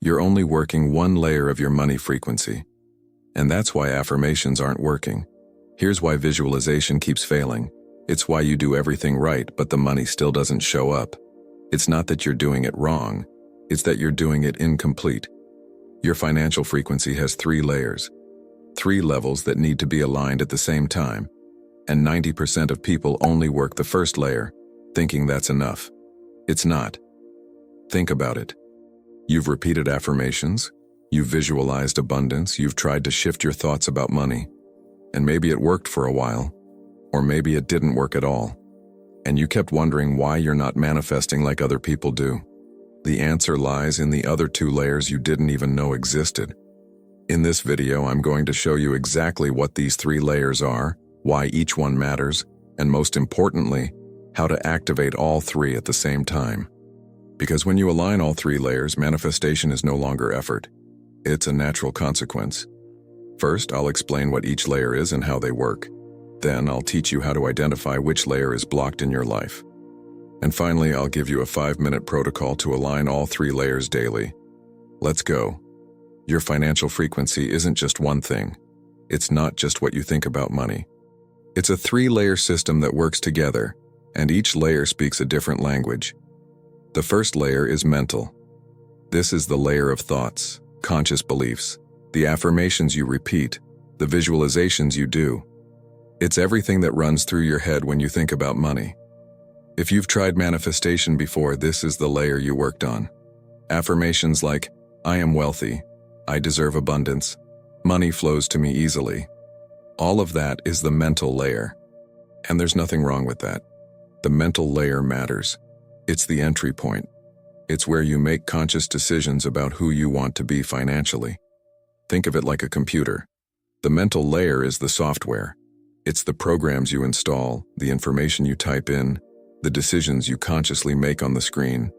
You're only working one layer of your money frequency. And that's why affirmations aren't working. Here's why visualization keeps failing. It's why you do everything right, but the money still doesn't show up. It's not that you're doing it wrong. It's that you're doing it incomplete. Your financial frequency has 3 layers. 3 levels that need to be aligned at the same time. And 90% of people only work the first layer, thinking that's enough. It's not. Think about it. You've repeated affirmations, you've visualized abundance, you've tried to shift your thoughts about money, and maybe it worked for a while, or maybe it didn't work at all, and you kept wondering why you're not manifesting like other people do. The answer lies in the other 2 layers you didn't even know existed. In this video, I'm going to show you exactly what these 3 layers are, why each one matters, and most importantly, how to activate all 3 at the same time. Because when you align all 3 layers, manifestation is no longer effort. It's a natural consequence. First, I'll explain what each layer is and how they work. Then, I'll teach you how to identify which layer is blocked in your life. And finally, I'll give you a 5-minute protocol to align all 3 layers daily. Let's go. Your financial frequency isn't just one thing. It's not just what you think about money. It's a 3-layer system that works together, and each layer speaks a different language. The first layer is mental. This is the layer of thoughts, conscious beliefs, the affirmations you repeat, the visualizations you do. It's everything that runs through your head when you think about money. If you've tried manifestation before, this is the layer you worked on. Affirmations like, I am wealthy, I deserve abundance, money flows to me easily. All of that is the mental layer. And there's nothing wrong with that. The mental layer matters. It's the entry point. It's where you make conscious decisions about who you want to be financially. Think of it like a computer. The mental layer is the software. It's the programs you install, the information you type in, the decisions you consciously make on the screen.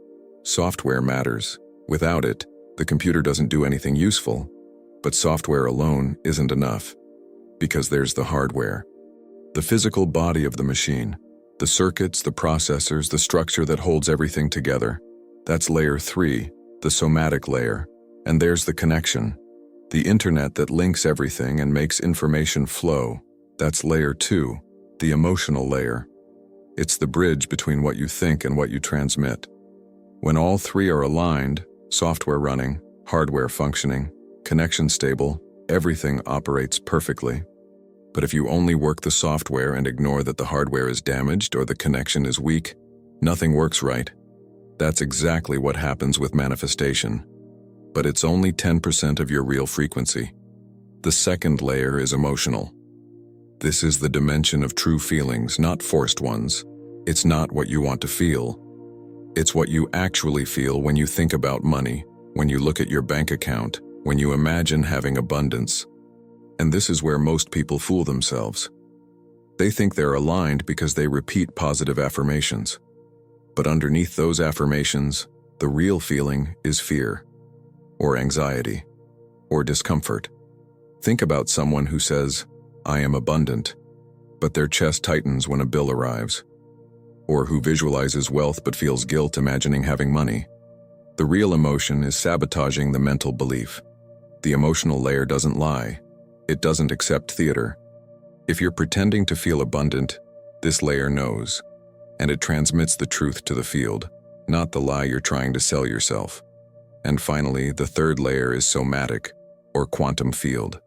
Software matters. Without it, the computer doesn't do anything useful. But software alone isn't enough. Because there's the hardware. The physical body of the machine. The circuits, the processors, the structure that holds everything together. That's layer 3, the somatic layer. And there's the connection. The internet that links everything and makes information flow. That's layer 2, the emotional layer. It's the bridge between what you think and what you transmit. When all 3 are aligned, software running, hardware functioning, connection stable, everything operates perfectly. But if you only work the software and ignore that the hardware is damaged or the connection is weak, nothing works right. That's exactly what happens with manifestation. But it's only 10% of your real frequency. The second layer is emotional. This is the dimension of true feelings, not forced ones. It's not what you want to feel. It's what you actually feel when you think about money, when you look at your bank account, when you imagine having abundance. And this is where most people fool themselves. They think they're aligned because they repeat positive affirmations. But underneath those affirmations, the real feeling is fear, or anxiety, or discomfort. Think about someone who says, I am abundant, but their chest tightens when a bill arrives. Or who visualizes wealth but feels guilt imagining having money. The real emotion is sabotaging the mental belief. The emotional layer doesn't lie. It doesn't accept theater. If you're pretending to feel abundant, this layer knows, and it transmits the truth to the field, not the lie you're trying to sell yourself. And finally, the third layer is somatic, or quantum field.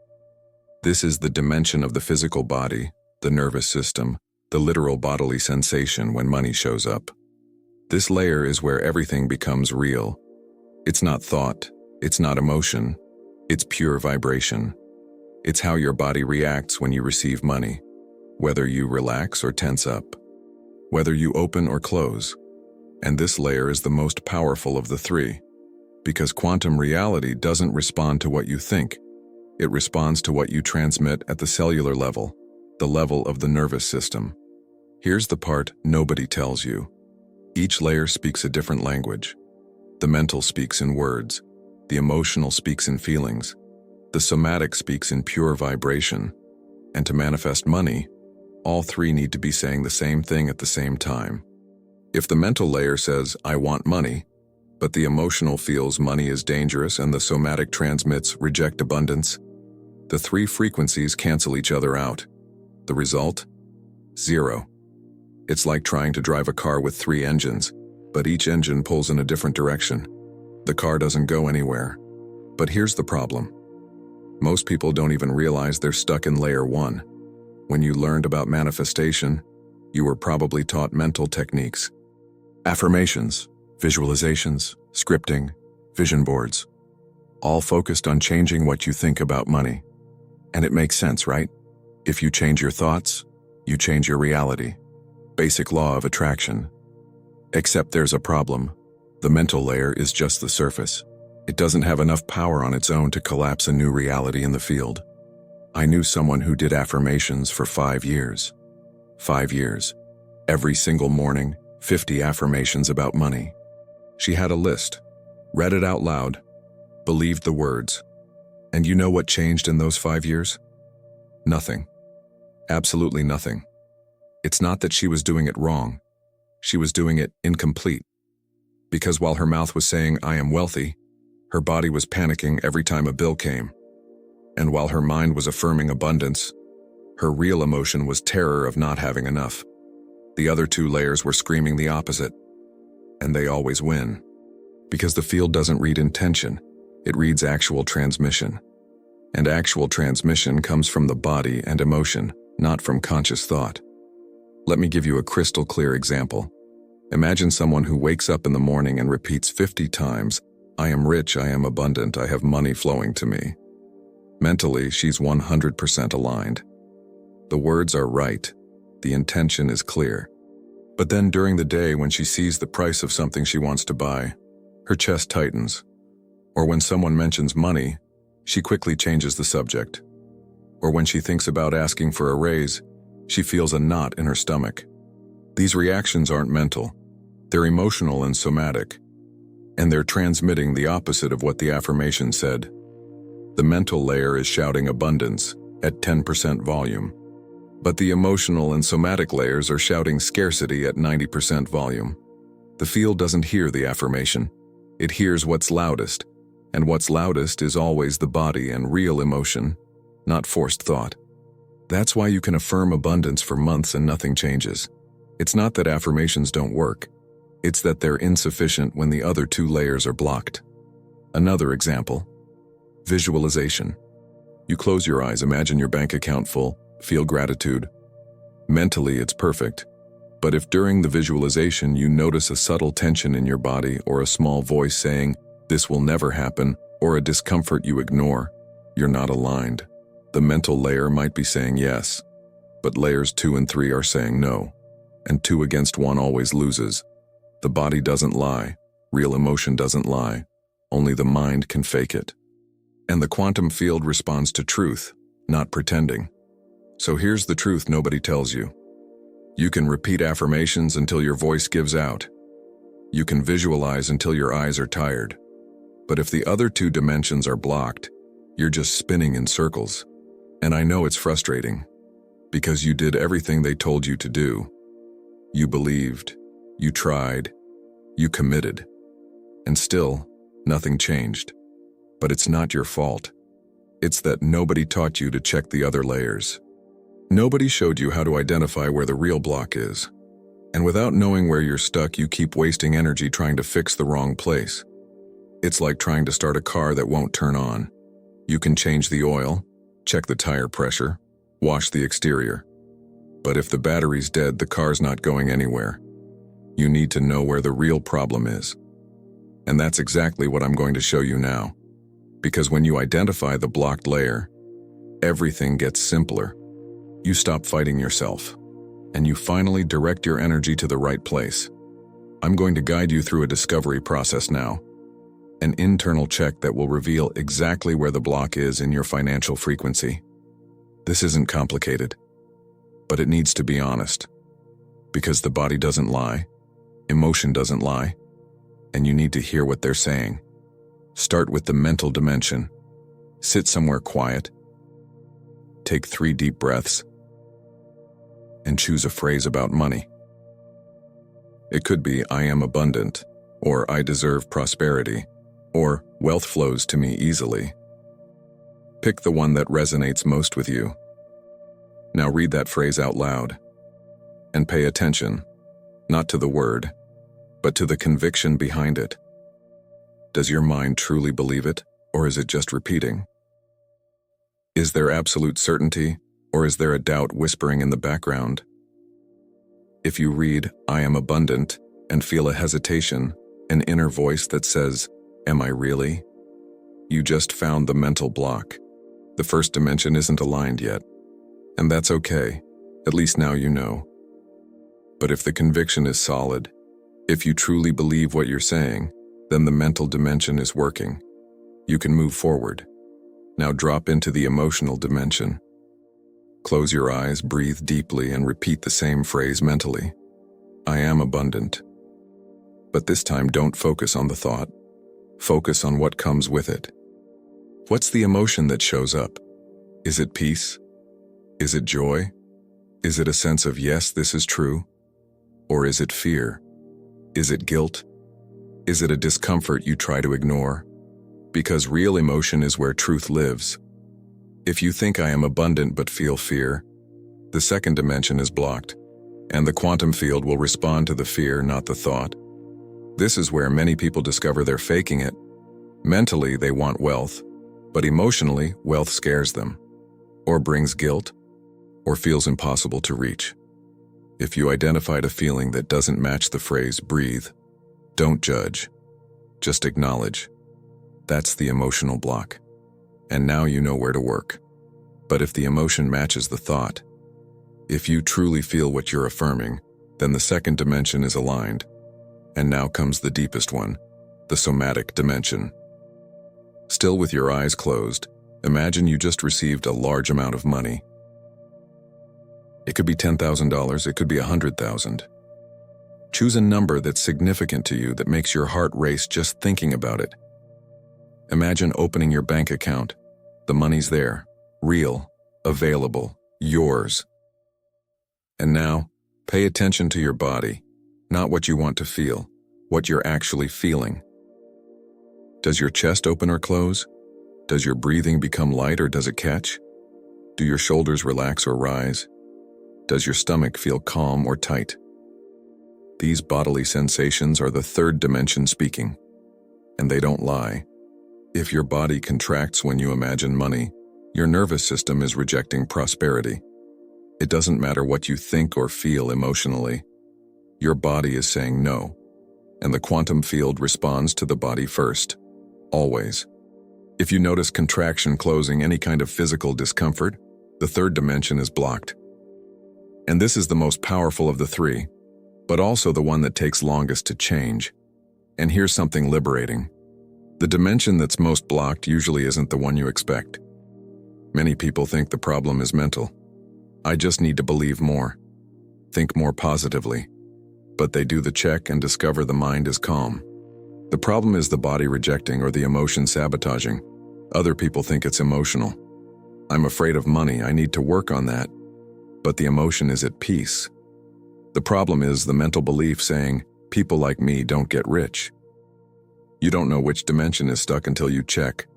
This is the dimension of the physical body, the nervous system, the literal bodily sensation when money shows up. This layer is where everything becomes real. It's not thought, it's not emotion, it's pure vibration. It's how your body reacts when you receive money, whether you relax or tense up, whether you open or close. And this layer is the most powerful of the 3, because quantum reality doesn't respond to what you think. It responds to what you transmit at the cellular level, the level of the nervous system. Here's the part nobody tells you. Each layer speaks a different language. The mental speaks in words. The emotional speaks in feelings. The somatic speaks in pure vibration. And to manifest money, all 3 need to be saying the same thing at the same time. If the mental layer says, I want money, But the emotional feels money is dangerous and the somatic transmits reject abundance. The three frequencies cancel each other out. The result? Zero. It's like trying to drive a car with three engines, but each engine pulls in a different direction. The car doesn't go anywhere. But here's the problem. Most people don't even realize they're stuck in layer 1. When you learned about manifestation, you were probably taught mental techniques. Affirmations, visualizations, scripting, vision boards, all focused on changing what you think about money. And it makes sense, right? If you change your thoughts, you change your reality. Basic law of attraction. Except there's a problem. The mental layer is just the surface. It doesn't have enough power on its own to collapse a new reality in the field. I knew someone who did affirmations for 5 years. 5 years. Every single morning, 50 affirmations about money. She had a list, read it out loud, believed the words. And you know what changed in those 5 years? Nothing. Absolutely nothing. It's not that she was doing it wrong. She was doing it incomplete. Because while her mouth was saying, "I am wealthy," her body was panicking every time a bill came. And while her mind was affirming abundance, her real emotion was terror of not having enough. The other two layers were screaming the opposite. And they always win. Because the field doesn't read intention, it reads actual transmission. And actual transmission comes from the body and emotion, not from conscious thought. Let me give you a crystal clear example. Imagine someone who wakes up in the morning and repeats 50 times, "I am rich, I am abundant, I have money flowing to me." Mentally, she's 100% aligned. The words are right. The intention is clear. But then during the day when she sees the price of something she wants to buy, her chest tightens. Or when someone mentions money, she quickly changes the subject. Or when she thinks about asking for a raise, she feels a knot in her stomach. These reactions aren't mental. They're emotional and somatic. And they're transmitting the opposite of what the affirmation said. The mental layer is shouting abundance at 10% volume. But the emotional and somatic layers are shouting scarcity at 90% volume. The field doesn't hear the affirmation. It hears what's loudest. And what's loudest is always the body and real emotion, not forced thought. That's why you can affirm abundance for months and nothing changes. It's not that affirmations don't work. It's that they're insufficient when the other two layers are blocked. Another example. Visualization. You close your eyes, imagine your bank account full, feel gratitude. Mentally, it's perfect. But if during the visualization you notice a subtle tension in your body or a small voice saying, "This will never happen," or a discomfort you ignore, you're not aligned. The mental layer might be saying yes, but layers 2 and 3 are saying no. And 2 against 1 always loses. The body doesn't lie. Real emotion doesn't lie. Only the mind can fake it. And the quantum field responds to truth, not pretending. So here's the truth nobody tells you. You can repeat affirmations until your voice gives out. You can visualize until your eyes are tired. But if the other two dimensions are blocked, you're just spinning in circles. And I know it's frustrating, because you did everything they told you to do. You believed, you tried, you committed, and still, nothing changed. But it's not your fault. It's that nobody taught you to check the other layers. Nobody showed you how to identify where the real block is. And without knowing where you're stuck, you keep wasting energy trying to fix the wrong place. It's like trying to start a car that won't turn on. You can change the oil, check the tire pressure, wash the exterior. But if the battery's dead, the car's not going anywhere. You need to know where the real problem is. And that's exactly what I'm going to show you now. Because when you identify the blocked layer, everything gets simpler. You stop fighting yourself, and you finally direct your energy to the right place. I'm going to guide you through a discovery process now. An internal check that will reveal exactly where the block is in your financial frequency. This isn't complicated, but it needs to be honest. Because the body doesn't lie, emotion doesn't lie, and you need to hear what they're saying. Start with the mental dimension. Sit somewhere quiet. Take 3 deep breaths. And choose a phrase about money. It could be, "I am abundant," or I deserve prosperity, or wealth flows to me easily. Pick the one that resonates most with you. Now read that phrase out loud and pay attention, not to the word, but to the conviction behind it. Does your mind truly believe it, or is it just repeating? Is there absolute certainty, or is there a doubt whispering in the background? If you read, I am abundant, and feel a hesitation, an inner voice that says, am I really? You just found the mental block. The first dimension isn't aligned yet. And that's okay. At least now you know. But if the conviction is solid, if you truly believe what you're saying, then the mental dimension is working. You can move forward. Now drop into the emotional dimension. Close your eyes, breathe deeply, and repeat the same phrase mentally. I am abundant. But this time, don't focus on the thought. Focus on what comes with it. What's the emotion that shows up? Is it peace? Is it joy? Is it a sense of, yes, this is true? Or is it fear? Is it guilt? Is it a discomfort you try to ignore? Because real emotion is where truth lives. If you think I am abundant but feel fear, the second dimension is blocked, and the quantum field will respond to the fear, not the thought. This is where many people discover they're faking it. Mentally, they want wealth, but emotionally, wealth scares them, or brings guilt, or feels impossible to reach. If you identified a feeling that doesn't match the phrase, breathe. Don't judge. Just acknowledge. That's the emotional block. And now you know where to work. But if the emotion matches the thought, if you truly feel what you're affirming, then the second dimension is aligned. And now comes the deepest one, the somatic dimension. Still with your eyes closed, imagine you just received a large amount of money. It could be $10,000, it could be $100,000. Choose a number that's significant to you that makes your heart race just thinking about it. Imagine opening your bank account. The money's there, real, available, yours. And now, pay attention to your body, not what you want to feel, what you're actually feeling. Does your chest open or close? Does your breathing become light or does it catch? Do your shoulders relax or rise? Does your stomach feel calm or tight? These bodily sensations are the third dimension speaking, and they don't lie. If your body contracts when you imagine money, your nervous system is rejecting prosperity. It doesn't matter what you think or feel emotionally. Your body is saying no, and the quantum field responds to the body first, always. If you notice contraction closing, any kind of physical discomfort, the third dimension is blocked. And this is the most powerful of the three, but also the one that takes longest to change. And here's something liberating. The dimension that's most blocked usually isn't the one you expect. Many people think the problem is mental. I just need to believe more, think more positively. But they do the check and discover the mind is calm. The problem is the body rejecting or the emotion sabotaging. Other people think it's emotional. I'm afraid of money, I need to work on that. But the emotion is at peace. The problem is the mental belief saying, people like me don't get rich. You don't know which dimension is stuck until you check,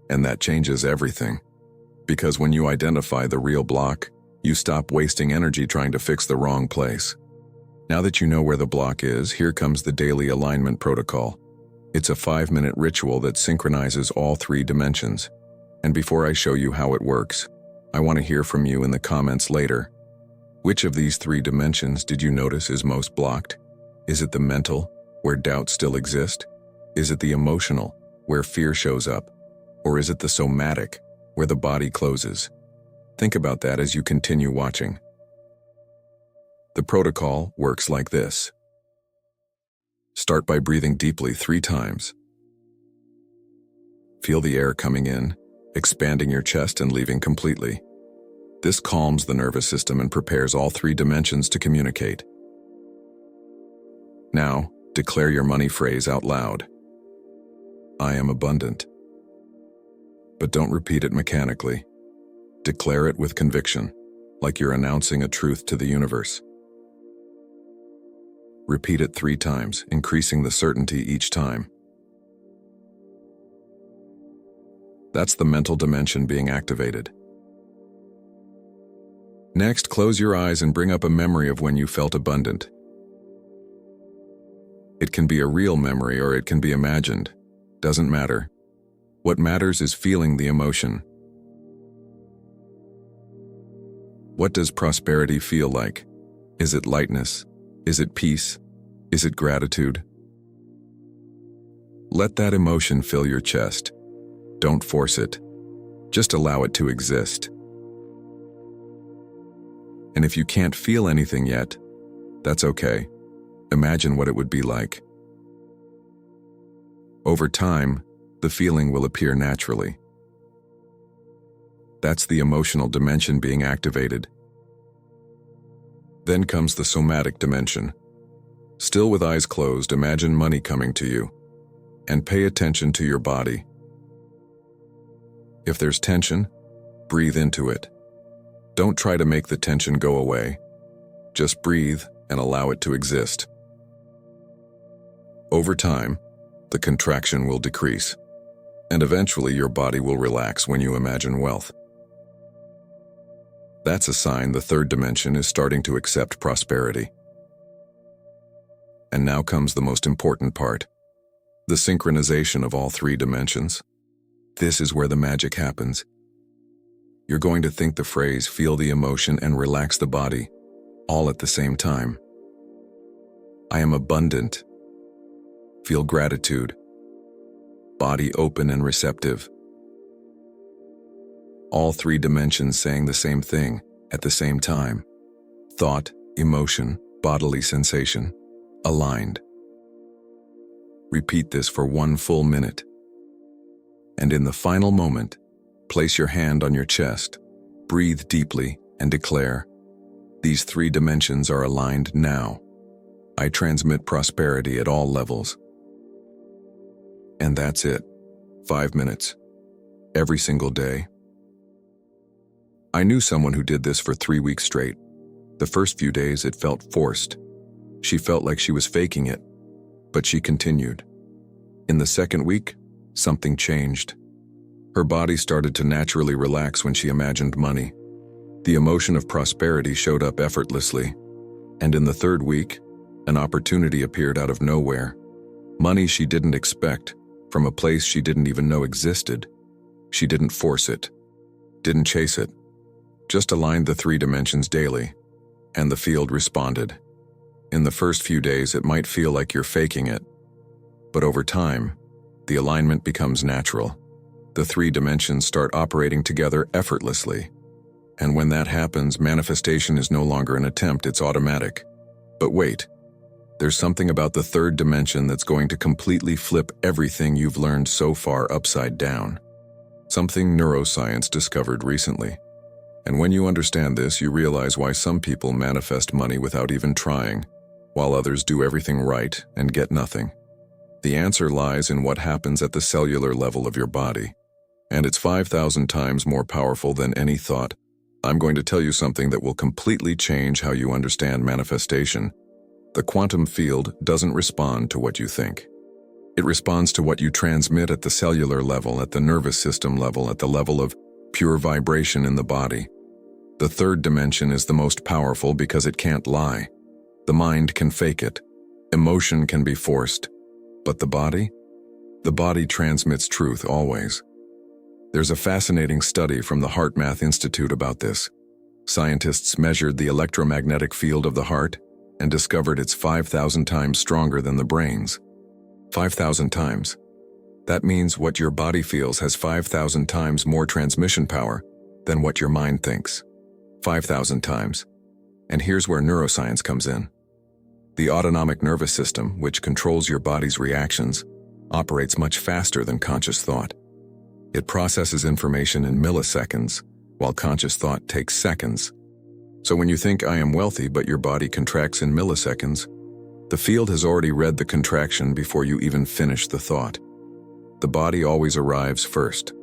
and that changes everything. Because when you identify the real block, you stop wasting energy trying to fix the wrong place. Now that you know where the block is, here comes the daily alignment protocol. It's a 5-minute ritual that synchronizes all three dimensions. And before I show you how it works, I want to hear from you in the comments later. Which of these three dimensions did you notice is most blocked? Is it the mental, where doubts still exist? Is it the emotional, where fear shows up? Or is it the somatic, where the body closes? Think about that as you continue watching. The protocol works like this. Start by breathing deeply 3 times. Feel the air coming in, expanding your chest and leaving completely. This calms the nervous system and prepares all 3 dimensions to communicate. Now, declare your money phrase out loud. I am abundant. But don't repeat it mechanically. Declare it with conviction, like you're announcing a truth to the universe. Repeat it 3 times, increasing the certainty each time. That's the mental dimension being activated. Next, close your eyes and bring up a memory of when you felt abundant. It can be a real memory or it can be imagined. Doesn't matter. What matters is feeling the emotion. What does prosperity feel like? Is it lightness? Is it peace? Is it gratitude? Let that emotion fill your chest. Don't force it. Just allow it to exist. And if you can't feel anything yet, that's okay. Imagine what it would be like. Over time, the feeling will appear naturally. That's the emotional dimension being activated. Then comes the somatic dimension. Still with eyes closed, imagine money coming to you. And pay attention to your body. If there's tension, breathe into it. Don't try to make the tension go away. Just breathe and allow it to exist. Over time, the contraction will decrease, and eventually your body will relax when you imagine wealth. That's a sign the third dimension is starting to accept prosperity. And now comes the most important part, the synchronization of all 3 dimensions. This is where the magic happens. You're going to think the phrase, feel the emotion, and relax the body, all at the same time. I am abundant. Feel gratitude. Body open and receptive. All 3 dimensions saying the same thing at the same time. Thought, emotion, bodily sensation, aligned. Repeat this for 1 full minute. And in the final moment, place your hand on your chest, breathe deeply, and declare, these 3 dimensions are aligned now. I transmit prosperity at all levels. And that's it. 5 minutes. Every single day. I knew someone who did this for 3 weeks straight. The first few days it felt forced. She felt like she was faking it, but she continued. In the second week, something changed. Her body started to naturally relax when she imagined money. The emotion of prosperity showed up effortlessly. And in the third week, an opportunity appeared out of nowhere. Money she didn't expect, from a place she didn't even know existed. She didn't force it, didn't chase it, just aligned the 3 dimensions daily, and the field responded. In the first few days, it might feel like you're faking it, but over time, the alignment becomes natural. The 3 dimensions start operating together effortlessly. And when that happens, manifestation is no longer an attempt, it's automatic. But wait, there's something about the 3rd dimension that's going to completely flip everything you've learned so far upside down. Something neuroscience discovered recently. And when you understand this, you realize why some people manifest money without even trying, while others do everything right and get nothing. The answer lies in what happens at the cellular level of your body. And it's 5,000 times more powerful than any thought. I'm going to tell you something that will completely change how you understand manifestation. The quantum field doesn't respond to what you think. It responds to what you transmit at the cellular level, at the nervous system level, at the level of pure vibration in the body. The 3rd dimension is the most powerful because it can't lie. The mind can fake it. Emotion can be forced. But the body? The body transmits truth always. There's a fascinating study from the HeartMath Institute about this. Scientists measured the electromagnetic field of the heart and discovered it's 5,000 times stronger than the brain's. 5,000 times. That means what your body feels has 5,000 times more transmission power than what your mind thinks. 5,000 times. And here's where neuroscience comes in. The autonomic nervous system, which controls your body's reactions, operates much faster than conscious thought. It processes information in milliseconds, while conscious thought takes seconds. So when you think I am wealthy but your body contracts in milliseconds, the field has already read the contraction before you even finish the thought. The body always arrives first.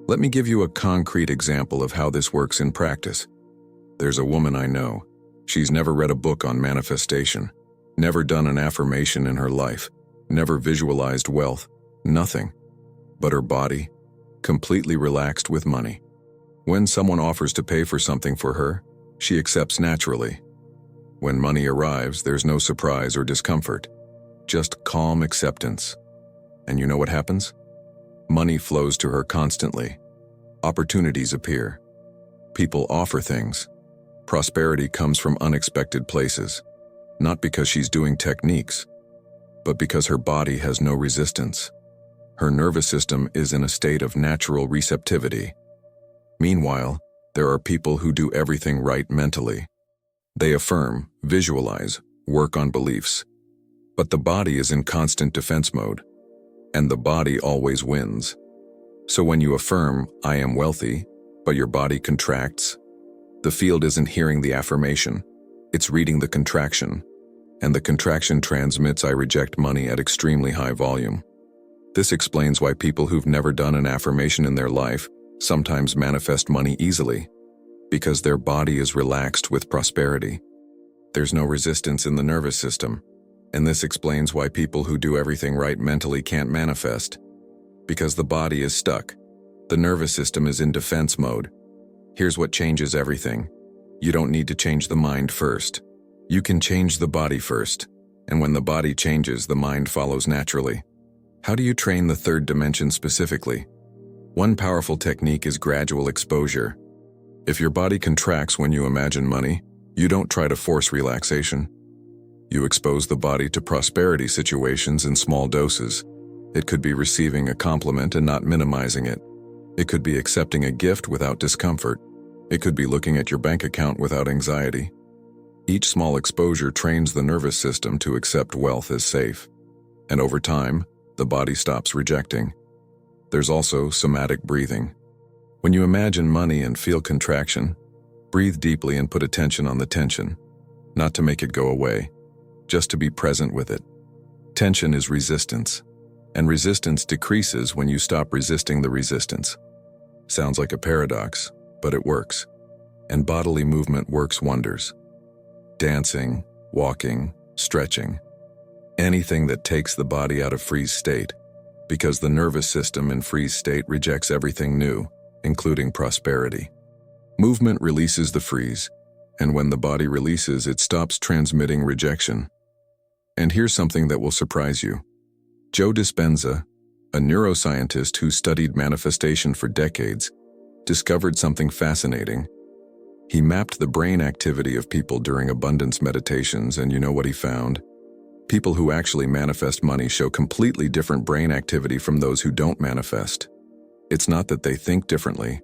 Let me give you a concrete example of how this works in practice. There's a woman I know. She's never read a book on manifestation. Never done an affirmation in her life, never visualized wealth, nothing. But her body, completely relaxed with money. When someone offers to pay for something for her, she accepts naturally. When money arrives, there's no surprise or discomfort, just calm acceptance. And you know what happens? Money flows to her constantly. Opportunities appear. People offer things. Prosperity comes from unexpected places, not because she's doing techniques, but because her body has no resistance. Her nervous system is in a state of natural receptivity. Meanwhile, there are people who do everything right mentally. They affirm, visualize, work on beliefs. But the body is in constant defense mode, and the body always wins. So when you affirm, "I am wealthy," but your body contracts, the field isn't hearing the affirmation, it's reading the contraction, and the contraction transmits "I reject money" at extremely high volume. This explains why people who've never done an affirmation in their life sometimes manifest money easily, because their body is relaxed with prosperity. There's no resistance in the nervous system, and this explains why people who do everything right mentally can't manifest, because the body is stuck. The nervous system is in defense mode. Here's what changes everything. You don't need to change the mind first. You can change the body first, and when the body changes, the mind follows naturally. How do you train the third dimension specifically? One powerful technique is gradual exposure. If your body contracts when you imagine money, you don't try to force relaxation. You expose the body to prosperity situations in small doses. It could be receiving a compliment and not minimizing it. It could be accepting a gift without discomfort. It could be looking at your bank account without anxiety. Each small exposure trains the nervous system to accept wealth as safe. And over time, the body stops rejecting. There's also somatic breathing. When you imagine money and feel contraction, breathe deeply and put attention on the tension, not to make it go away, just to be present with it. Tension is resistance, and resistance decreases when you stop resisting the resistance. Sounds like a paradox, but it works. And bodily movement works wonders. Dancing, walking, stretching. Anything that takes the body out of freeze state, because the nervous system in freeze state rejects everything new, including prosperity. Movement releases the freeze, and when the body releases, it stops transmitting rejection. And here's something that will surprise you. Joe Dispenza, a neuroscientist who studied manifestation for decades, discovered something fascinating. He mapped the brain activity of people during abundance meditations, and you know what he found? People who actually manifest money show completely different brain activity from those who don't manifest. It's not that they think differently.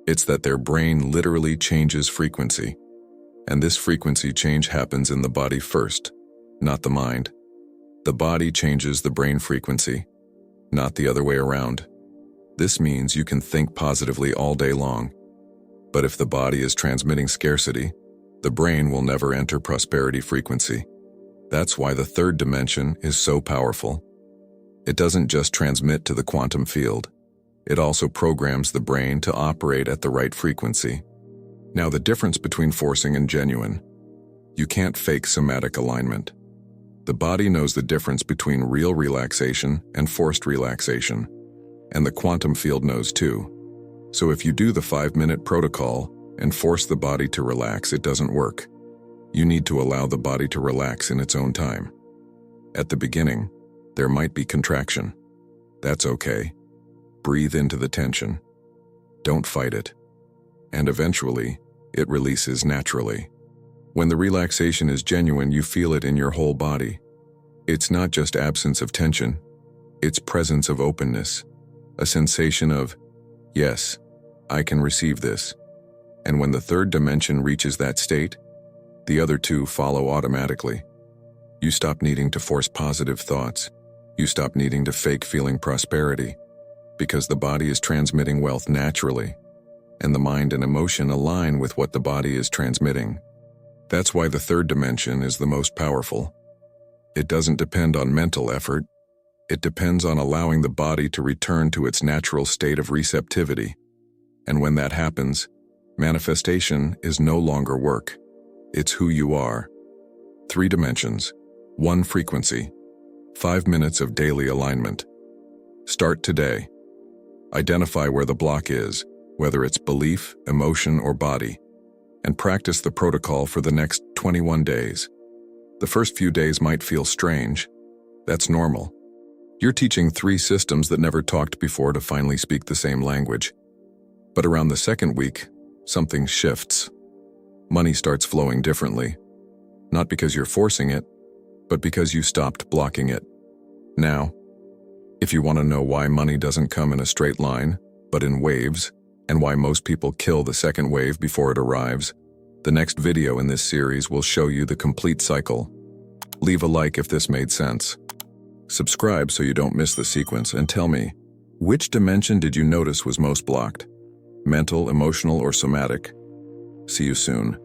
It's that their brain literally changes frequency. And this frequency change happens in the body first, not the mind. The body changes the brain frequency, not the other way around. This means you can think positively all day long. But if the body is transmitting scarcity, the brain will never enter prosperity frequency. That's why the third dimension is so powerful. It doesn't just transmit to the quantum field. It also programs the brain to operate at the right frequency. Now, the difference between forcing and genuine. You can't fake somatic alignment. The body knows the difference between real relaxation and forced relaxation, and the quantum field knows too. So if you do the 5-minute protocol and force the body to relax, it doesn't work. You need to allow the body to relax in its own time. At the beginning, there might be contraction. That's okay. Breathe into the tension. Don't fight it. And eventually, it releases naturally. When the relaxation is genuine, you feel it in your whole body. It's not just absence of tension, it's presence of openness, a sensation of, yes, I can receive this. And when the third dimension reaches that state, the other two follow automatically. You stop needing to force positive thoughts. You stop needing to fake feeling prosperity, because the body is transmitting wealth naturally, and the mind and emotion align with what the body is transmitting. That's why the third dimension is the most powerful. It doesn't depend on mental effort. It depends on allowing the body to return to its natural state of receptivity. And when that happens, manifestation is no longer work. It's who you are. 3 dimensions: 1 frequency. 5 minutes of daily alignment. Start today. Identify where the block is, whether it's belief, emotion, or body, and practice the protocol for the next 21 days. The first few days might feel strange. That's normal. You're teaching 3 systems that never talked before to finally speak the same language. But around the second week, something shifts. Money starts flowing differently. Not because you're forcing it, but because you stopped blocking it. Now, if you want to know why money doesn't come in a straight line, but in waves, and why most people kill the second wave before it arrives, the next video in this series will show you the complete cycle. Leave a like if this made sense. Subscribe so you don't miss the sequence, and tell me, which dimension did you notice was most blocked? Mental, emotional, or somatic? See you soon.